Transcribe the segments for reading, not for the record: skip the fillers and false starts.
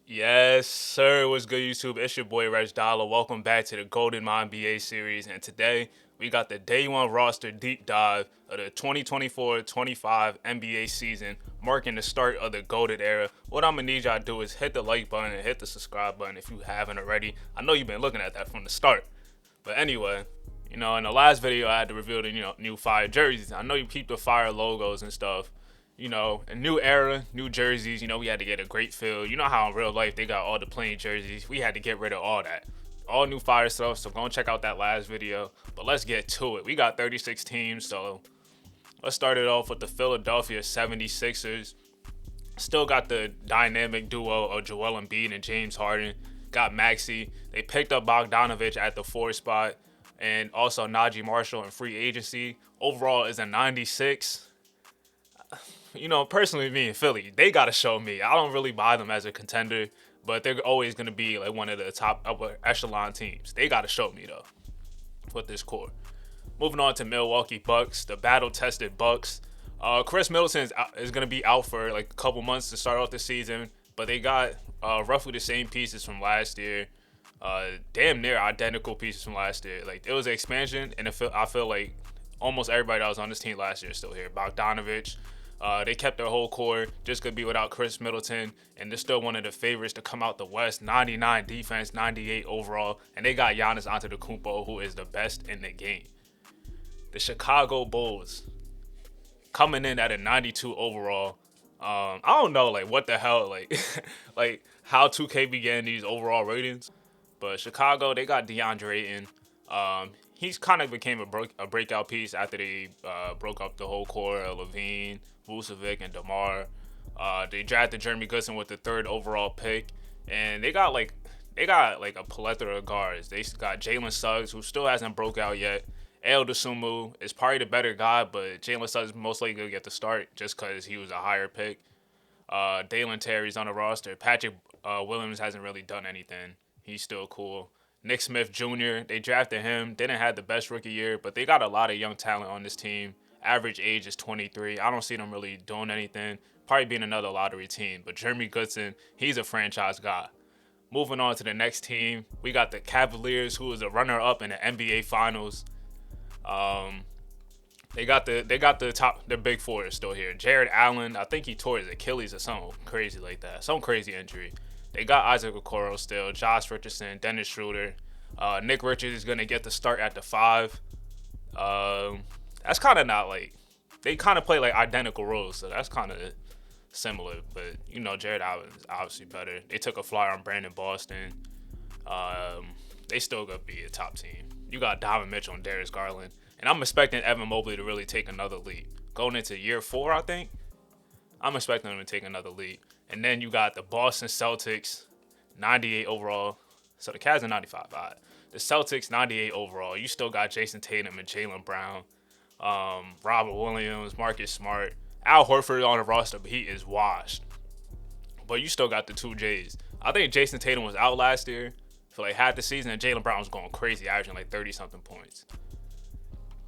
Yes, sir. What's good, YouTube? It's your boy RegDolla. Welcome back to the Golden My NBA series. And today we got the day one roster deep dive of the 2024-25 NBA season, marking the start of the Golden era. What I'm gonna need y'all to do is hit the like button and hit the subscribe button if you haven't already. I know you've been looking at that from the start. But anyway, in the last video I had to reveal the new fire jerseys. I know you keep the fire logos and stuff. A new era, new jerseys. We had to get a great feel. You know how in real life they got all the plain jerseys. We had to get rid of all that. All new fire stuff. So go and check out that last video. But let's get to it. We got 36 teams. So let's start it off with the Philadelphia 76ers. Still got the dynamic duo of Joel Embiid and James Harden. Got Maxey. They picked up Bogdanovich at the 4 spot. And also Najee Marshall in free agency. Overall is a 96. Personally, me and Philly, they got to show me. I don't really buy them as a contender, but they're always going to be like one of the top upper echelon teams. They got to show me, though, with this core. Moving on to Milwaukee Bucks, the battle-tested Bucks. Chris Middleton is going to be out for like a couple months to start off the season, but they got roughly the same pieces from last year. Damn near identical pieces from last year. Like, it was an expansion, and I feel like almost everybody that was on this team last year is still here. Bogdanovich. They kept their whole core, just could be without Chris Middleton, and they're still one of the favorites to come out the West. 99 defense, 98 overall, and they got Giannis Antetokounmpo, who is the best in the game. The Chicago Bulls coming in at a 92 overall. I don't know, like, what the hell, like, like how 2K began these overall ratings, but Chicago, they got DeAndre Ayton. He's kind of became a breakout piece after they broke up the whole core of Levine, Vucevic, and DeMar. They drafted Jeremy Goodson with the 3rd overall pick, and they got like a plethora of guards. They got Jalen Suggs, who still hasn't broke out yet. El Dasumu is probably the better guy, but Jalen Suggs is most likely going to get the start just because he was a higher pick. Dalen Terry's on the roster. Patrick Williams hasn't really done anything. He's still cool. Nick Smith Jr., they drafted him. Didn't have the best rookie year, but they got a lot of young talent on this team. Average age is 23. I don't see them really doing anything. Probably being another lottery team. But Jeremy Goodson, he's a franchise guy. Moving on to the next team, we got the Cavaliers, who is a runner-up in the NBA Finals. They got the big four is still here. Jared Allen, I think he tore his Achilles or something crazy like that. Some crazy injury. They got Isaac Okoro still, Josh Richardson, Dennis Schroeder. Nick Richards is going to get the start at the 5. That's kind of not like, they kind of play like identical roles, so that's kind of similar. But, Jared Allen is obviously better. They took a flyer on Brandon Boston. They still going to be a top team. You got Donovan Mitchell and Darius Garland. And I'm expecting Evan Mobley to really take another leap. Going into year 4, I think, I'm expecting them to take another leap. And then you got the Boston Celtics, 98 overall. So the Cavs are 95. All right. The Celtics, 98 overall. You still got Jason Tatum and Jaylen Brown, Robert Williams, Marcus Smart. Al Horford on the roster, but he is washed. But you still got the 2Js. I think Jason Tatum was out last year for like half the season, and Jaylen Brown was going crazy, averaging like 30-something points.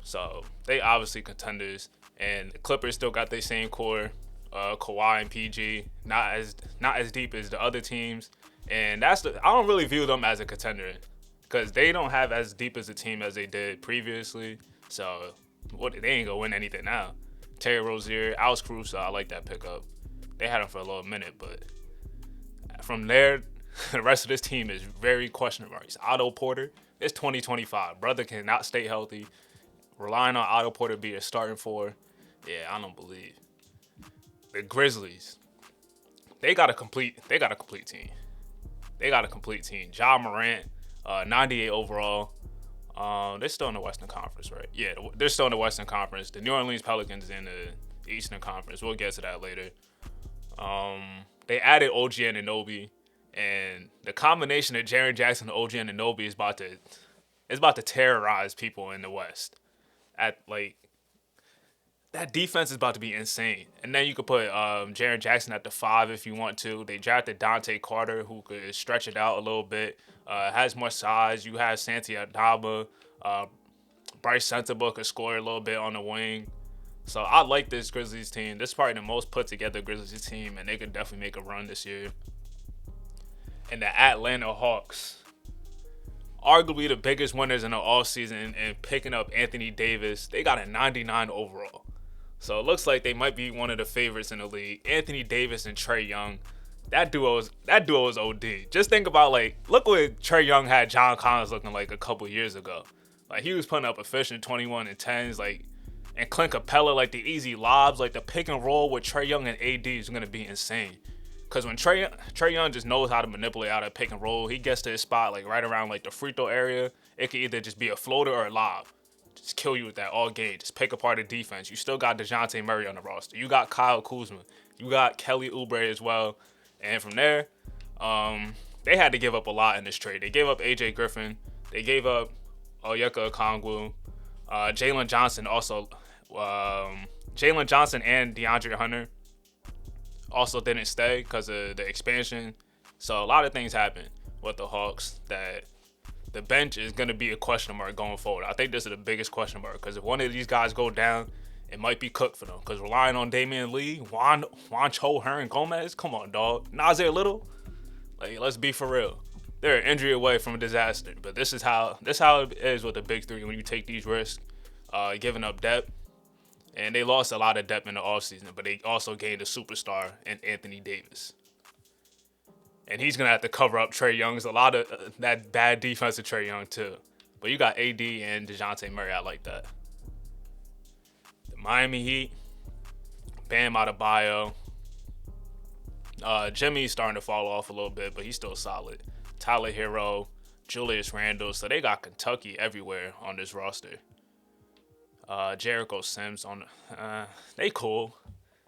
So they obviously contenders. And the Clippers still got their same core. Kawhi and PG, not as deep as the other teams, and I don't really view them as a contender because they don't have as deep as a team as they did previously. So they ain't gonna win anything now. Terry Rozier, Alex Caruso, I like that pickup. They had him for a little minute, but from there, the rest of this team is very question marks. Otto Porter, it's 2025. Brother cannot stay healthy. Relying on Otto Porter to be a starting 4, yeah, I don't believe. The Grizzlies, they got a complete team. They got a complete team. Ja Morant, 98 overall. They're still in the Western Conference, right? Yeah, they're still in the Western Conference. The New Orleans Pelicans in the Eastern Conference. We'll get to that later. They added OG Anunoby, and the combination of Jaren Jackson and OG Anunoby is about to terrorize people in the West. That defense is about to be insane. And then you could put Jaren Jackson at the 5 if you want to. They drafted Dante Carter, who could stretch it out a little bit. Has more size. You have Santi Adaba. Bryce Sensabaugh could score a little bit on the wing. So I like this Grizzlies team. This is probably the most put together Grizzlies team, and they could definitely make a run this year. and the Atlanta Hawks. Arguably the biggest winners in the offseason and picking up Anthony Davis. They got a 99 overall. So it looks like they might be one of the favorites in the league. Anthony Davis and Trae Young. That duo is OD. Just think about, like, look what Trae Young had John Collins looking like a couple years ago. Like, he was putting up efficient 21 and 10s, like, and Clint Capella, like, the easy lobs, like, the pick and roll with Trae Young and AD is going to be insane. Because when Trae Young just knows how to manipulate out of pick and roll, he gets to his spot, like, right around, like, the free throw area. It could either just be a floater or a lob. Just kill you with that all game. Just pick apart the defense. You still got DeJounte Murray on the roster. You got Kyle Kuzma. You got Kelly Oubre as well. And from there, they had to give up a lot in this trade. They gave up AJ Griffin. They gave up Onyeka Okongwu. Jalen Johnson also. Jalen Johnson and DeAndre Hunter also didn't stay because of the expansion. So a lot of things happened with the Hawks that the bench is going to be a question mark going forward. I think this is the biggest question mark because if one of these guys go down, it might be cooked for them. Because relying on Damian Lee, Juancho Hernan-Gomez, come on, dog. Nasir Little, like, let's be for real. They're an injury away from a disaster. But this is how it is with the big three when you take these risks, giving up depth. And they lost a lot of depth in the offseason, but they also gained a superstar in Anthony Davis. And he's going to have to cover up Trae Young's a lot of that bad defense of Trae Young, too. But you got AD and DeJounte Murray. I like that. The Miami Heat, Bam Adebayo. Jimmy's starting to fall off a little bit, but he's still solid. Tyler Hero, Julius Randle. So they got Kentucky everywhere on this roster. Jericho Sims on they cool.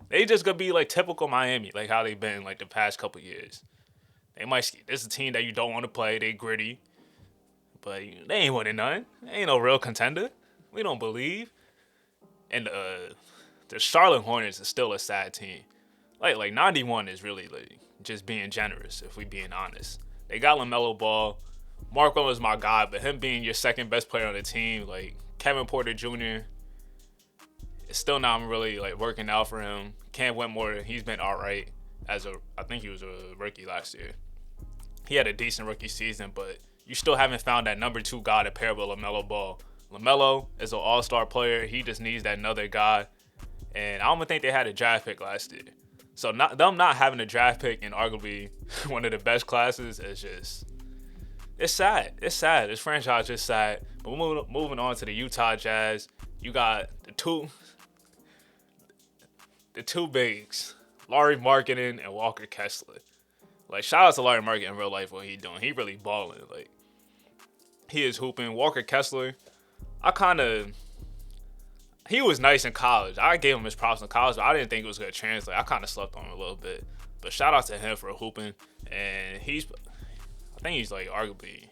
They just gonna be like typical Miami, like how they've been like the past couple years. This is a team that you don't want to play. They gritty, but they ain't winning none. They ain't no real contender. We don't believe. And the Charlotte Hornets is still a sad team. Like 91 is really like just being generous if we being honest. They got LaMelo Ball. Marco is my guy, but him being your second best player on the team, like Kevin Porter Jr., it's still not really like working out for him. Cam Whitmore, he's been all right I think he was a rookie last year. He had a decent rookie season, but you still haven't found that number 2 guy to pair with LaMelo Ball. LaMelo is an all-star player. He just needs that another guy. And I don't even think they had a draft pick last year. So them not having a draft pick in arguably one of the best classes is just, it's sad. It's sad. This franchise is sad. But we're moving on to the Utah Jazz. You got the two bigs, Lauri Markkanen and Walker Kessler. Like, shout out to Lauri Markkanen in real life, what he doing. He really balling. Like, he is hooping. Walker Kessler, he was nice in college. I gave him his props in college, but I didn't think it was going to translate. I kind of slept on him a little bit. But shout out to him for hooping. And I think he's like arguably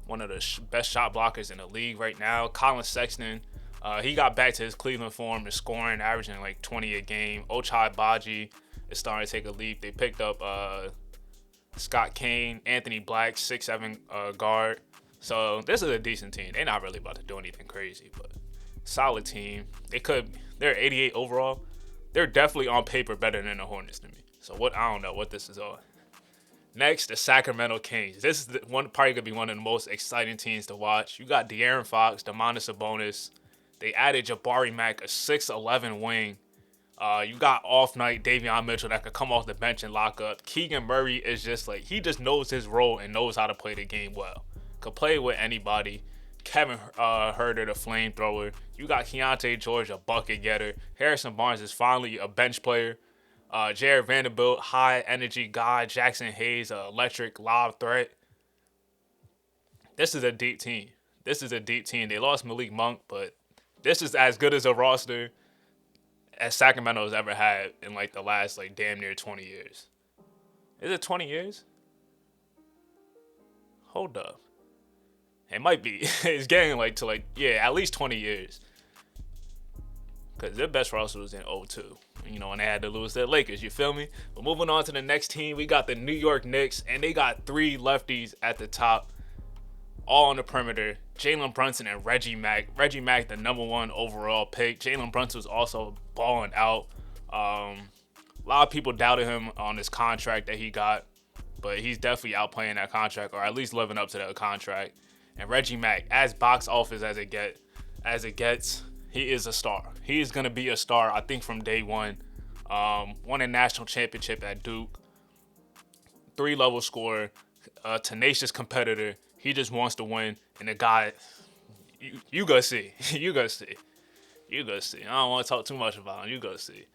one of the best shot blockers in the league right now. Colin Sexton, he got back to his Cleveland form and scoring, averaging like 20 a game. Ochai Baji is starting to take a leap. They picked up Scott Kane, Anthony Black, 6'7" guard. So this is a decent team. They're not really about to do anything crazy, but solid team. They're 88 overall. They're definitely on paper better than the Hornets to me. So I don't know what this is on. Next, the Sacramento Kings. This is probably gonna be one of the most exciting teams to watch. You got De'Aaron Fox, Domantas Sabonis. They added Jabari Mack, a 6'11" wing. You got off-night Davion Mitchell that could come off the bench and lock up. Keegan Murray is just like, he just knows his role and knows how to play the game well. Could play with anybody. Kevin Huerter, the flamethrower. You got Keontae George, a bucket getter. Harrison Barnes is finally a bench player. Jared Vanderbilt, high energy guy. Jackson Hayes, electric lob threat. This is a deep team. They lost Malik Monk, but this is as good as a roster as Sacramento has ever had in like the last like damn near 20 years. Is it 20 years? Hold up. It might be. It's getting at least 20 years. Because their best roster was in 2002. When they had to lose their Lakers, you feel me? But moving on to the next team, we got the New York Knicks, and they got 3 lefties at the top, all on the perimeter. Jalen Brunson and Reggie Mack. Reggie Mack, the number 1 overall pick. Jalen Brunson was also balling out. A lot of people doubted him on this contract that he got. but he's definitely outplaying that contract, or at least living up to that contract. And Reggie Mack, as box office as it gets, he is a star. He is gonna be a star, I think, from day one. Won a national championship at Duke. 3-level scorer, a tenacious competitor. He just wants to win, and the guy, you gonna see, you gonna see. I don't want to talk too much about him. You gonna see.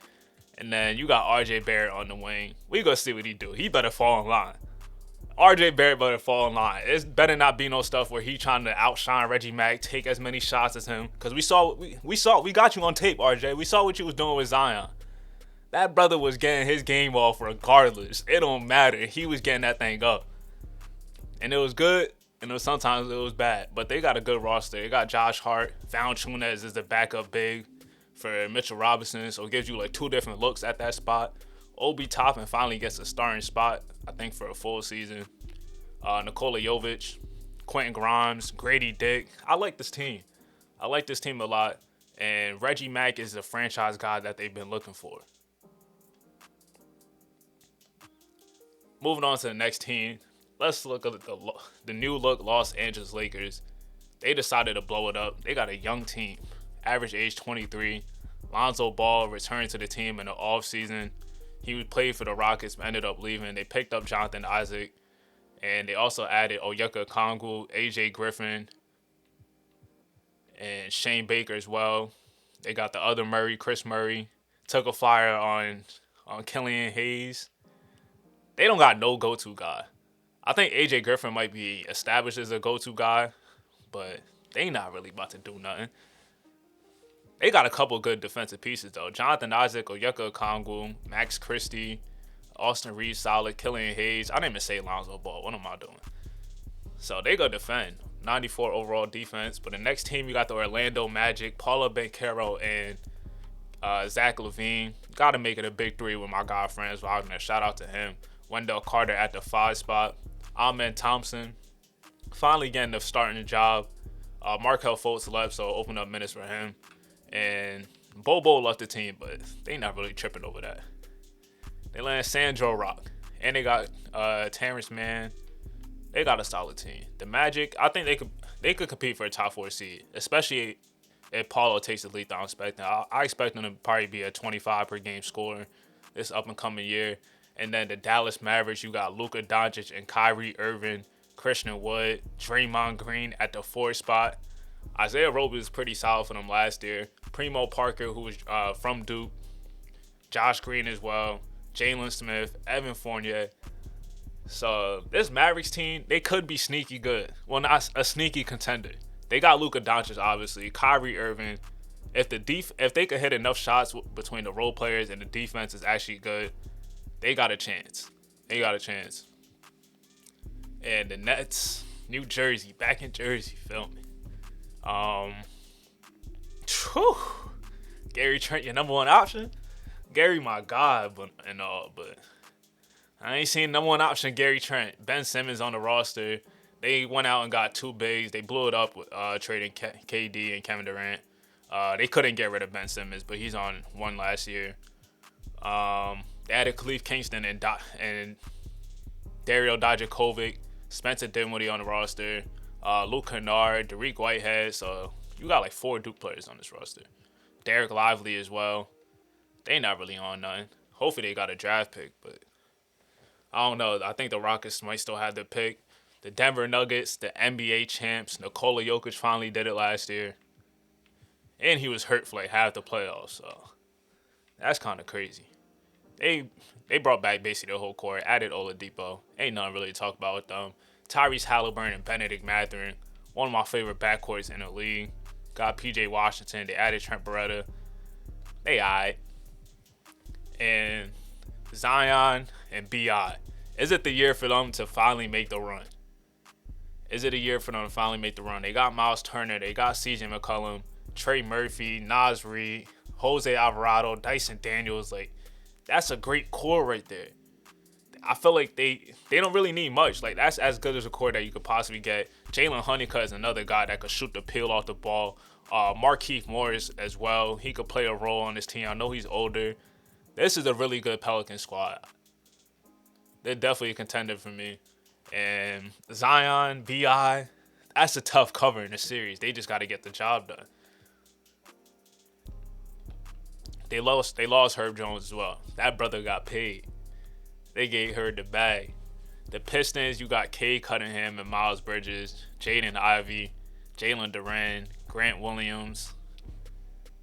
And then you got RJ Barrett on the wing. We gonna see what he do. He better fall in line. RJ Barrett better fall in line. It better not be no stuff where he trying to outshine Reggie Mack, take as many shots as him. Cause we got you on tape, RJ. We saw what you was doing with Zion. That brother was getting his game off regardless. It don't matter. He was getting that thing up. And it was good. And sometimes it was bad, but they got a good roster. They got Josh Hart, Valanciunas is the backup big for Mitchell Robinson, so it gives you like 2 different looks at that spot. Obi Toppin finally gets a starting spot, I think, for a full season. Nikola Jovic, Quentin Grimes, Grady Dick. I like this team. I like this team a lot, and Reggie Mack is the franchise guy that they've been looking for. Moving on to the next team. Let's look at the new look Los Angeles Lakers. They decided to blow it up. They got a young team, average age 23. Lonzo Ball returned to the team in the offseason. He played for the Rockets, but ended up leaving. They picked up Jonathan Isaac, and they also added Onyeka Okongwu, AJ Griffin, and Shane Baker as well. They got the other Murray, Chris Murray. Took a flyer on Killian Hayes. They don't got no go-to guy. I think AJ Griffin might be established as a go-to guy, but they not really about to do nothing. They got a couple good defensive pieces, though. Jonathan Isaac, Onyeka Okongwu, Max Christie, Austin Reeves, solid, Killian Hayes. I didn't even say Lonzo Ball. What am I doing? So they go defend. 94 overall defense. But the next team, you got the Orlando Magic, Paolo Banchero, and Zach LaVine. Got to make it a big 3 with my guy Franz Wagner. Shout out to him. Wendell Carter at the 5 spot. Amen Thompson finally getting the starting job. Markelle Fultz left, so open up minutes for him. And Bobo left the team, but they not really tripping over that. They landed Sandro Rock, and they got Terrence Mann. They got a solid team. The Magic, I think they could compete for a top 4 seed, especially if Paulo takes the lead that I'm expecting. I expect them to probably be a 25 per game scorer this up and coming year. And then the Dallas Mavericks, you got Luka Doncic and Kyrie Irving, Christian Wood, Draymond Green at the 4 spot. Isaiah Roby was pretty solid for them last year. Primo Parker, who was from Duke. Josh Green as well. Jalen Smith, Evan Fournier. So this Mavericks team, they could be sneaky good. Well, not a sneaky contender. They got Luka Doncic, obviously. Kyrie Irving. If they could hit enough shots between the role players and the defense is actually good, they got a chance. And the Nets, New Jersey, back in Jersey, feel me. Gary Trent, your number 1 option. Gary, my God, but I ain't seen number 1 option Gary Trent. Ben Simmons on the roster. They went out and got 2 bigs. They blew it up with trading KD and Kevin Durant. They couldn't get rid of Ben Simmons, but he's on 1 last year. They added Khalif Kingston and Dario Dijakovic, Spencer Dinwiddie on the roster, Luke Kennard, Dariq Whitehead. So you got like 4 Duke players on this roster. Derek Lively as well. They not really on nothing. Hopefully they got a draft pick, but I don't know. I think the Rockets might still have the pick. The Denver Nuggets, the NBA champs, Nikola Jokic finally did it last year. And he was hurt for like half the playoffs, so that's kind of crazy. They brought back basically the whole core, added Oladipo. Ain't nothing really to talk about with them. Tyrese Halliburton and Benedict Mathurin, one of my favorite backcourts in the league. Got PJ Washington. They added Trent Beretta. They alright. And Zion and B.I. Is it the year for them to finally make the run? They got Miles Turner. They got CJ McCollum, Trey Murphy, Naz Reid, Jose Alvarado, Dyson Daniels. Like, that's a great core right there. I feel like they don't really need much. Like, that's as good as a core that you could possibly get. Jalen Honeycutt is another guy that could shoot the peel off the ball. Markieff Morris as well. He could play a role on this team. I know he's older. This is a really good Pelican squad. They're definitely a contender for me. And Zion, Bi, that's a tough cover in the series. They just got to get the job done. They lost Herb Jones as well. That brother got paid. They gave her the bag. The Pistons, you got Cade Cunningham and Miles Bridges, Jaden Ivey, Jalen Duran, Grant Williams.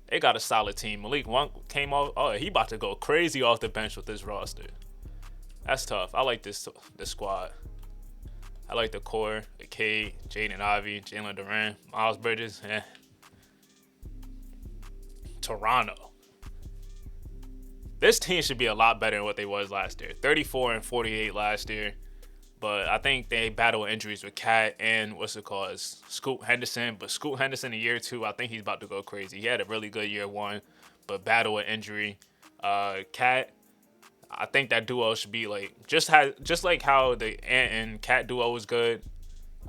They got a solid team. Malik Monk came off. Oh, he about to go crazy off the bench with this roster. That's tough. I like this squad. I like the core, the Cade, Jaden Ivey, Jalen Duran, Miles Bridges. Toronto. This team should be a lot better than what they was last year. 34-48 last year. But I think they battle injuries with Cat and Scoot Henderson. But Scoot Henderson in year 2, I think he's about to go crazy. He had a really good year 1, but battle with injury. Cat, I think that duo should be like just like how the Ant and Cat duo was good.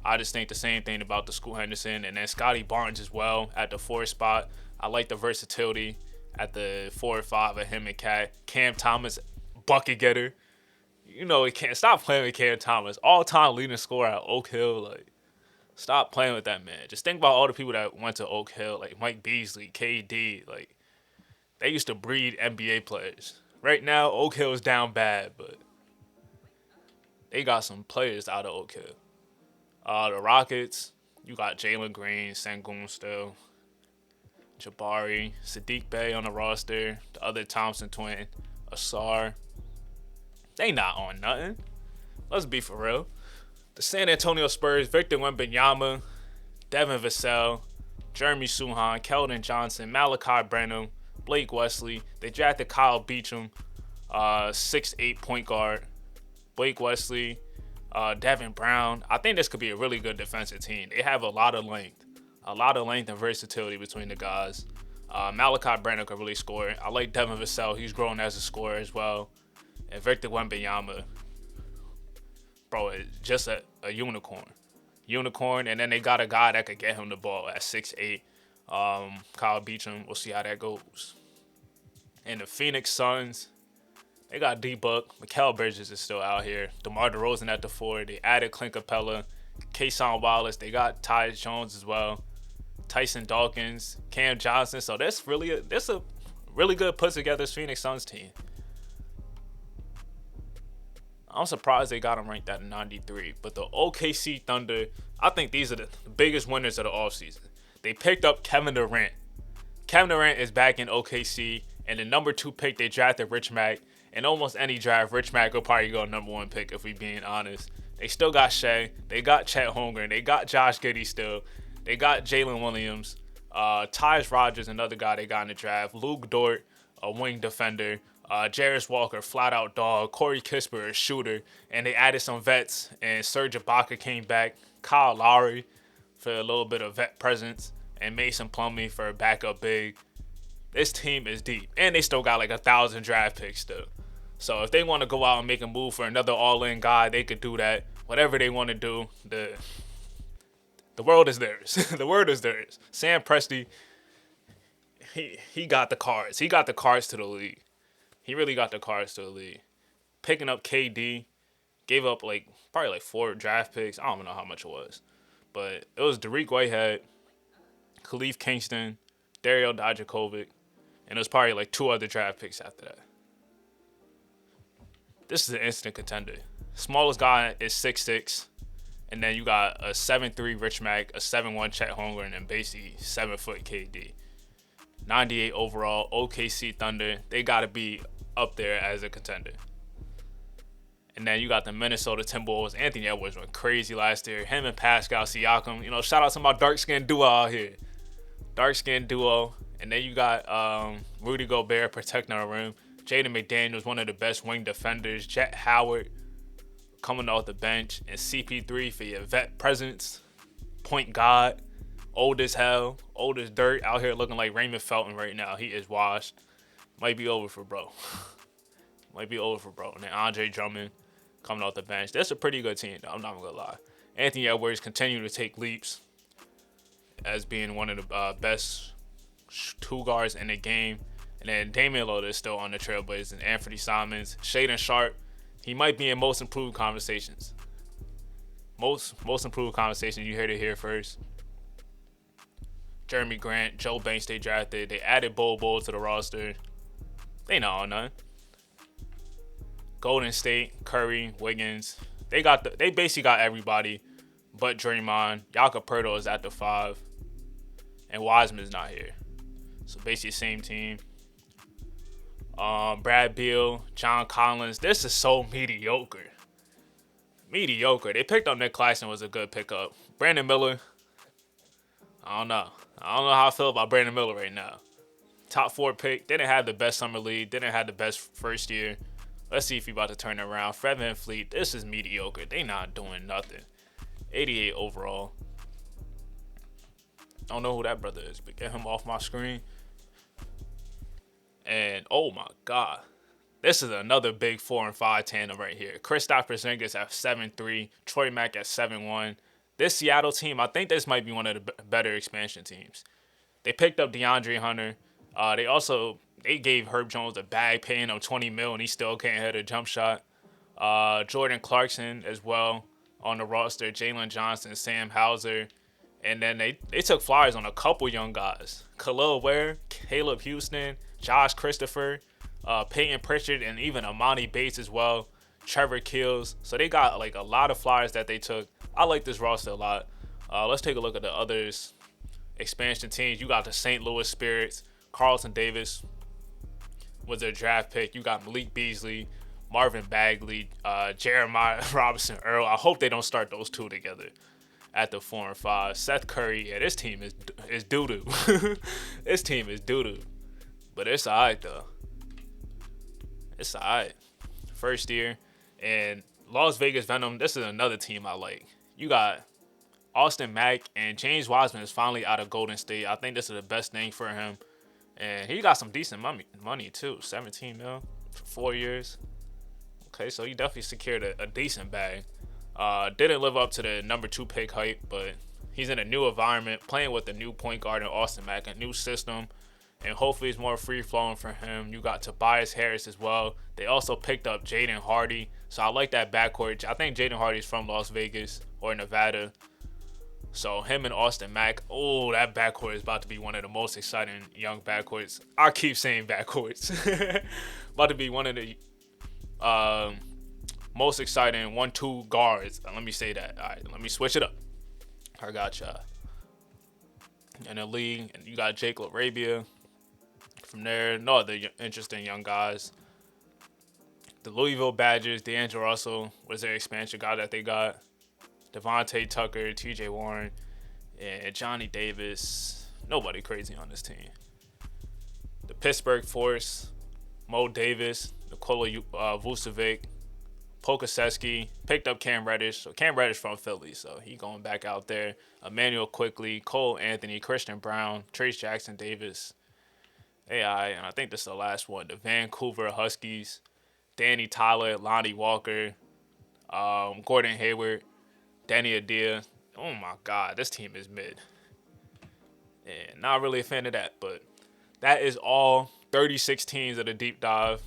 I just think the same thing about the Scoot Henderson and then Scotty Barnes as well at the 4 spot. I like the versatility at the 4 or 5 of him and Cat. Cam Thomas, bucket getter. You know, he can't stop playing with Cam Thomas. All-time leading scorer at Oak Hill. Like, stop playing with that man. Just think about all the people that went to Oak Hill, like Mike Beasley, KD. Like, they used to breed NBA players. Right now, Oak Hill is down bad, but they got some players out of Oak Hill. The Rockets, you got Jalen Green, Sengun still, Jabari, Sadiq Bey on the roster, the other Thompson twin, Asar. They not on nothing. Let's be for real. The San Antonio Spurs, Victor Wembanyama, Devin Vassell, Jeremy Suhan, Keldon Johnson, Malachi Branham, Blake Wesley. They drafted Kyle Beacham, 6'8" point guard. Blake Wesley, Devin Brown. I think this could be a really good defensive team. They have a lot of length and versatility between the guys. Malachi Branham could really score. I like Devin Vassell. He's grown as a scorer as well. And Victor Wembanyama, bro, is just a unicorn. And then they got a guy that could get him the ball at 6'8". Kyle Beacham. We'll see how that goes. And the Phoenix Suns, they got D-Book. Mikal Bridges is still out here. DeMar DeRozan at the 4. They added Clint Capella. Kason Wallace. They got Tyus Jones as well. Tyson Dawkins. Cam Johnson. So that's a really good put-together Phoenix Suns team. I'm surprised they got him ranked at 93. But the OKC Thunder, I think these are the biggest winners of the offseason. They picked up Kevin Durant. Kevin Durant is back in OKC. And the number 2 pick, they drafted Rich Mack. In almost any draft, Rich Mack will probably go number 1 pick if we being honest. They still got Shea. They got Chet Holmgren. They got Josh Giddey still. They got Jalen Williams. Tyus Rogers, another guy they got in the draft. Luke Dort, a wing defender. Jarris Walker, flat-out dog. Corey Kispert, a shooter. And they added some vets. And Serge Ibaka came back. Kyle Lowry for a little bit of vet presence. And Mason Plumlee for a backup big. This team is deep. And they still got like 1,000 draft picks still. So if they want to go out and make a move for another all-in guy, they could do that. Whatever they want to do, the world is theirs. The word is theirs. Sam Presti, he got the cards. He got the cards to the league. He really got the cards to the league. Picking up KD, gave up probably 4 draft picks. I don't know how much it was. But it was Dariq Whitehead, Khalif Kingston, Dario Dijakovic, and it was probably 2 other draft picks after that. This is an instant contender. Smallest guy is 6'6", and then you got a 7'3" Rich Mack, a 7'1" Chet Holmgren, and basically 7-foot KD. 98 overall, OKC Thunder. They got to be up there as a contender. And then you got the Minnesota Timberwolves. Anthony Edwards went crazy last year. Him and Pascal Siakam. Shout out to my dark-skinned duo out here. Dark-skinned duo. And then you got Rudy Gobert protecting the rim. Jaden McDaniels, one of the best wing defenders. Jet Howard coming off the bench. And CP3 for your vet presence. Point guard. Old as hell. Old as dirt. Out here looking like Raymond Felton right now. He is washed. Might be over for bro. And then Andre Drummond coming off the bench. That's a pretty good team, though. I'm not going to lie. Anthony Edwards continue to take leaps as being one of the best 2 guards in the game. And then Damian Lillard is still on the Trailblazers. And Anthony Simons, Shaedon Sharpe, He might be in most improved conversations. Most improved conversation. You heard it here first. Jeremy Grant, Joe Banks they drafted. They added Bol to the roster. They know none. Golden State, Curry, Wiggins. They basically got everybody but Draymond. Jakob Poeltl is at the 5. And Wiseman's not here. So basically same team. Brad Beal, John Collins. This is so mediocre. Mediocre. They picked up Nick Claxton, was a good pickup. Brandon Miller. I don't know how I feel about Brandon Miller right now. Top 4 pick. Didn't have the best summer league. Didn't have the best first year. Let's see if he about to turn it around. Fred VanVleet. This is mediocre. They not doing nothing. 88 overall. I don't know who that brother is, but get him off my screen. And oh my God. This is another big 4 and 5 tandem right here. Kristaps Porzingis at 7'3", Troy Mack at 7'1". This Seattle team, I think this might be one of the better expansion teams. They picked up DeAndre Hunter. They gave Herb Jones a bag, paying him $20 million, and he still can't hit a jump shot. Jordan Clarkson as well on the roster. Jalen Johnson, Sam Hauser. And then they took flyers on a couple young guys. Khalil Ware, Caleb Houston, Josh Christopher, Peyton Pritchard, and even Amani Bates as well. Trevor Keels. So they got like a lot of flyers that they took. I like this roster a lot. Let's take a look at the others. Expansion teams. You got the St. Louis Spirits. Carlton Davis was their draft pick. You got Malik Beasley, Marvin Bagley, Jeremiah Robinson Earl. I hope they don't start those two together at the 4 and 5. Seth Curry. Yeah, this team is doo-doo. This team is doo-doo. But it's all right, though. It's all right. First year. And Las Vegas Venom, this is another team I like. You got Austin Mack, and James Wiseman is finally out of Golden State. I think this is the best thing for him. And he got some decent money too. $17 million for 4 years. Okay, so he definitely secured a decent bag. Didn't live up to the number 2 pick hype, but he's in a new environment, playing with a new point guard in Austin Mack, a new system, and hopefully it's more free-flowing for him. You got Tobias Harris as well. They also picked up Jaden Hardy, so I like that backcourt. I think Jaden Hardy's from Las Vegas or Nevada. So him and Austin Mack, oh, that backcourt is about to be one of the most exciting young backcourts. I keep saying backcourts. About to be one of the most exciting 1-2 guards. Let me say that. All right, let me switch it up. I got y'all. In the league, and you got Jake LaRabia. From there, no other interesting young guys. The Louisville Badgers, D'Angelo Russell was their expansion guy that they got. Devontae Tucker, TJ Warren, and Johnny Davis. Nobody crazy on this team. The Pittsburgh Force, Mo Davis, Nikola Vucevic, Pokaseski, picked up Cam Reddish. So Cam Reddish from Philly, so he going back out there. Emmanuel Quickly, Cole Anthony, Christian Brown, Trace Jackson Davis, AI, and I think this is the last one. The Vancouver Huskies, Danny Tyler, Lonnie Walker, Gordon Hayward, Danny Adia. Oh my God, this team is mid. And not really a fan of that, but that is all 36 teams of the deep dive.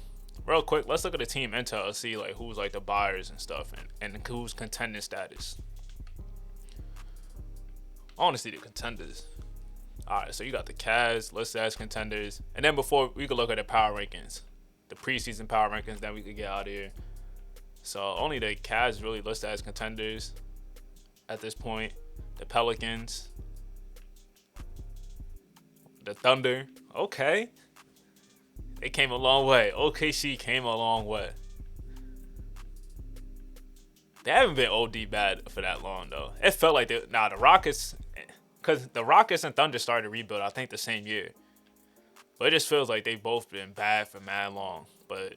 Real quick, let's look at the team intel and see like who's like the buyers and stuff, and who's contending status. I want to see the contenders. All right, so you got the Cavs listed as contenders, and then before we could look at the power rankings, the preseason power rankings, then we could get out of here. So only the Cavs really listed as contenders at this point. The Pelicans, the Thunder. Okay, they came a long way. OKC came a long way. They haven't been OD bad for that long though. It felt like the Rockets, because the Rockets and Thunder started to rebuild I think the same year. But it just feels like they've both been bad for mad long. But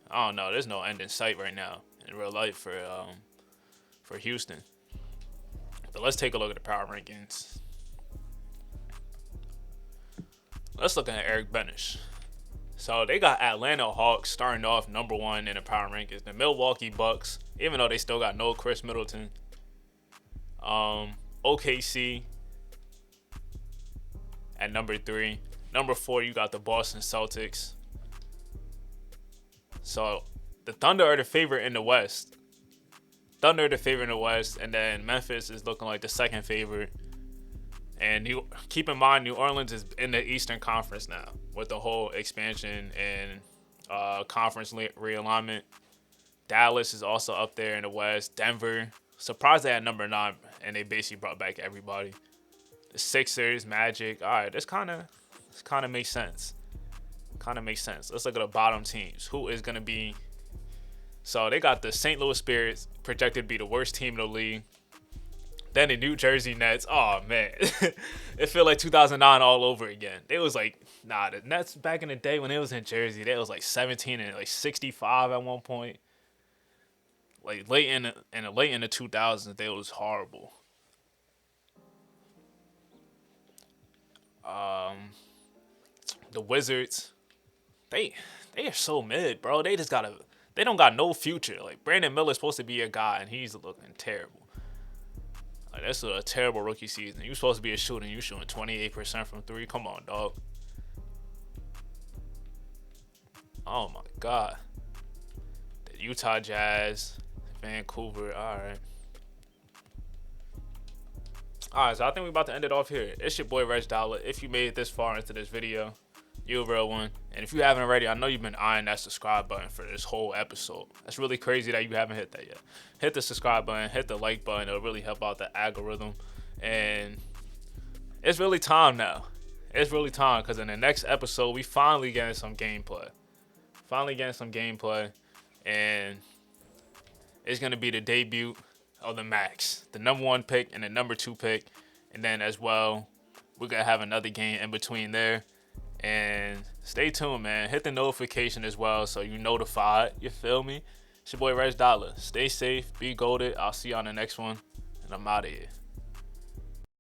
I don't know. There's no end in sight right now in real life for Houston. But let's take a look at the power rankings. Let's look at Eric Benish. So they got Atlanta Hawks starting off number 1 in the power rankings. The Milwaukee Bucks, even though they still got no Chris Middleton. OKC at number 3. Number 4, you got the Boston Celtics. So The Thunder are the favorite in the West. Thunder are the favorite in the West, and then Memphis is looking like the second favorite. And keep in mind, New Orleans is in the Eastern Conference now with the whole expansion and conference realignment. Dallas is also up there in the West. Denver, surprised they had number 9, and they basically brought back everybody. The Sixers, Magic. All right, this kind of makes sense. Kind of makes sense. Let's look at the bottom teams. Who is gonna be? So they got the St. Louis Spirits projected to be the worst team in the league. Then the New Jersey Nets. Oh man, it feel like 2009 all over again. It was like, the Nets back in the day when it was in Jersey, they was like 17 and like 65 at one point. Like late in the 2000s, they was horrible. The Wizards, they are so mid, bro. They don't got no future. Like Brandon Miller's supposed to be a guy, and he's looking terrible. Like that's a terrible rookie season. You supposed to be a shooter, you shooting 28% from 3. Come on, dog. Oh my God. The Utah Jazz, Vancouver. All right, so I think we're about to end it off here. It's your boy RegDolla. If you made it this far into this video, you're a real one. And if you haven't already, I know you've been eyeing that subscribe button for this whole episode. That's really crazy that you haven't hit that yet. Hit the subscribe button, hit the like button. It'll really help out the algorithm. And it's really time now. It's really time because in the next episode, we finally getting some gameplay. And it's going to be the debut of the Max, the number 1 pick and the number 2 pick. And then as well, we're going to have another game in between there. And stay tuned, man. Hit the notification as well so you notified. You feel me? It's your boy RegDolla. Stay safe. Be goated. I'll see you on the next one. And I'm out of here.